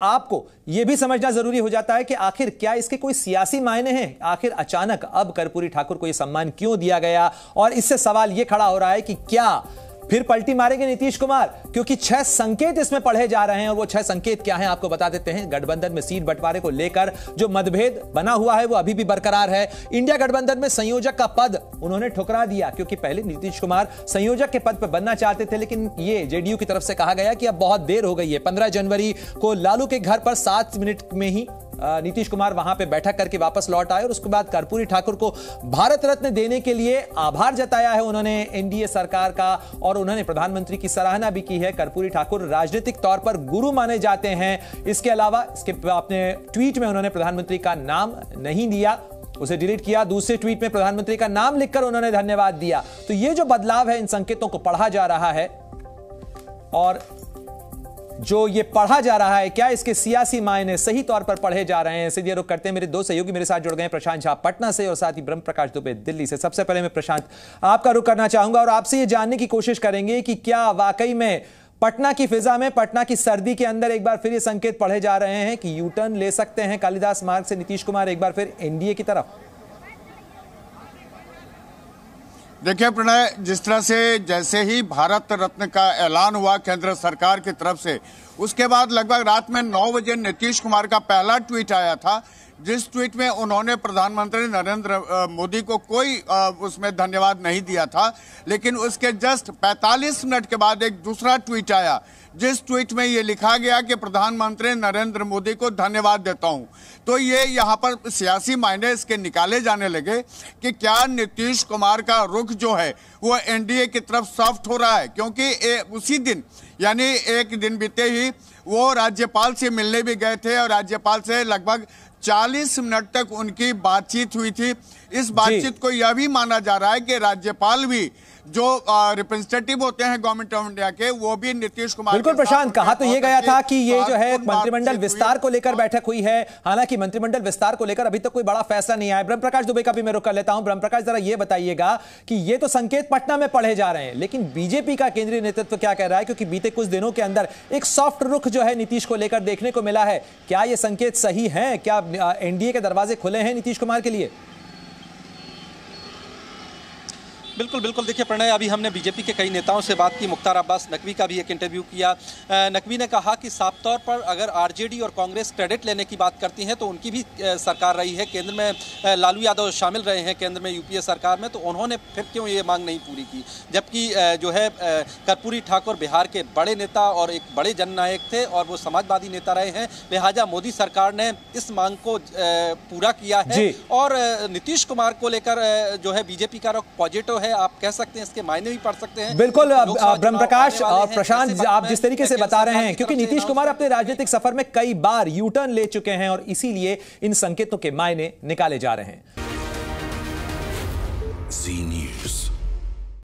आपको यह भी समझना जरूरी हो जाता है कि आखिर क्या इसके कोई सियासी मायने हैं। आखिर अचानक अब कर्पूरी ठाकुर को यह सम्मान क्यों दिया गया, और इससे सवाल यह खड़ा हो रहा है कि क्या फिर पलटी मारेंगे नीतीश कुमार, क्योंकि 6 संकेत इसमें पढ़े जा रहे हैं। और वो 6 संकेत क्या हैं आपको बता देते हैं। गठबंधन में सीट बंटवारे को लेकर जो मतभेद बना हुआ है वो अभी भी बरकरार है। इंडिया गठबंधन में संयोजक का पद उन्होंने ठुकरा दिया, क्योंकि पहले नीतीश कुमार संयोजक के पद पर बनना चाहते थे, लेकिन ये जेडीयू की तरफ से कहा गया कि अब बहुत देर हो गई है। 15 जनवरी को लालू के घर पर 7 मिनट में ही नीतीश कुमार वहां पे बैठक करके वापस लौट आए और उसके बाद कर्पूरी ठाकुर को भारत रत्न देने के लिए आभार जताया है उन्होंने एनडीए सरकार का, और उन्होंने प्रधानमंत्री की सराहना भी की है। कर्पूरी ठाकुर राजनीतिक तौर पर गुरु माने जाते हैं। इसके अलावा इसके अपने ट्वीट में उन्होंने प्रधानमंत्री का नाम नहीं दिया, उसे डिलीट किया। दूसरे ट्वीट में प्रधानमंत्री का नाम लिखकर उन्होंने धन्यवाद दिया। तो ये जो बदलाव है, इन संकेतों को पढ़ा जा रहा है, और जो ये पढ़ा जा रहा है क्या इसके सियासी मायने सही तौर पर पढ़े जा रहे हैं। सीधे रुख करते हैं, मेरे दो सहयोगी मेरे साथ जुड़ गए हैं, प्रशांत झा पटना से और साथ ही ब्रह्म प्रकाश दुबे दिल्ली से। सबसे पहले मैं प्रशांत आपका रुख करना चाहूंगा और आपसे ये जानने की कोशिश करेंगे कि क्या वाकई में पटना की फिजा में, पटना की सर्दी के अंदर एक बार फिर ये संकेत पढ़े जा रहे हैं कि यू टर्न ले सकते हैं कालिदास मार्ग से नीतीश कुमार एक बार फिर एनडीए की तरफ। देखिए प्रणय, जिस तरह से जैसे ही भारत रत्न का ऐलान हुआ केंद्र सरकार की तरफ से, उसके बाद लगभग रात में 9 बजे नीतीश कुमार का पहला ट्वीट आया था, जिस ट्वीट में उन्होंने प्रधानमंत्री नरेंद्र मोदी को कोई उसमें धन्यवाद नहीं दिया था। लेकिन उसके जस्ट 45 मिनट के बाद एक दूसरा ट्वीट आया, जिस ट्वीट में ये लिखा गया कि प्रधानमंत्री नरेंद्र मोदी को धन्यवाद देता हूं। तो ये यहाँ पर सियासी मायने इसके निकाले जाने लगे कि क्या नीतीश कुमार का रुख जो है वो एनडीए की तरफ सॉफ्ट हो रहा है, क्योंकि उसी दिन यानी एक दिन बीते ही वो राज्यपाल से मिलने भी गए थे और राज्यपाल से लगभग 40 मिनट तक उनकी बातचीत हुई थी। इस बातचीत को यह भी माना जा रहा है कि राज्यपाल भी जो रिप्रेजेंटेटिव होते हैं गवर्नमेंट ऑफ इंडिया के, वो भी नीतीश कुमार। बिल्कुल प्रशांत, कहा तो ये गया था कि ये जो है मंत्रिमंडल विस्तार को लेकर बैठक हुई है। हालांकि मंत्रिमंडल विस्तार को लेकर अभी तक कोई बड़ा फैसला नहीं आया। ब्रह्म प्रकाश दुबे का भी मैं रुख कर लेता हूं। ब्रह्म प्रकाश, जरा ये बताइएगा कि ये तो संकेत पटना में पढ़े जा रहे हैं, लेकिन बीजेपी का केंद्रीय नेतृत्व क्या कह रहा है, क्योंकि बीते कुछ दिनों के अंदर एक सॉफ्ट रुख जो है नीतीश को लेकर देखने को मिला है। क्या ये संकेत सही है? क्या एनडीए के दरवाजे खुले हैं नीतीश कुमार के लिए? बिल्कुल बिल्कुल। देखिए प्रणय, अभी हमने बीजेपी के कई नेताओं से बात की। मुख्तार अब्बास नकवी का भी एक इंटरव्यू किया। नकवी ने कहा कि साफ तौर पर अगर आरजेडी और कांग्रेस क्रेडिट लेने की बात करती हैं तो उनकी भी सरकार रही है, केंद्र में लालू यादव शामिल रहे हैं केंद्र में यूपीए सरकार में, तो उन्होंने फिर क्यों ये मांग नहीं पूरी की। जबकि जो है कर्पूरी ठाकुर बिहार के बड़े नेता और एक बड़े जननायक थे और वो समाजवादी नेता रहे हैं, लिहाजा मोदी सरकार ने इस मांग को पूरा किया है। और नीतीश कुमार को लेकर जो है बीजेपी का रुख पॉजिटिव है, आप कह सकते हैं, इसके मायने भी पढ़ सकते हैं। बिल्कुल ब्रह्म प्रकाश और प्रशांत, आप जिस तरीके से बता रहे हैं, क्योंकि नीतीश कुमार अपने राजनीतिक सफर में कई बार यू टर्न ले चुके हैं और इसीलिए इन संकेतों के मायने निकाले जा रहे हैं।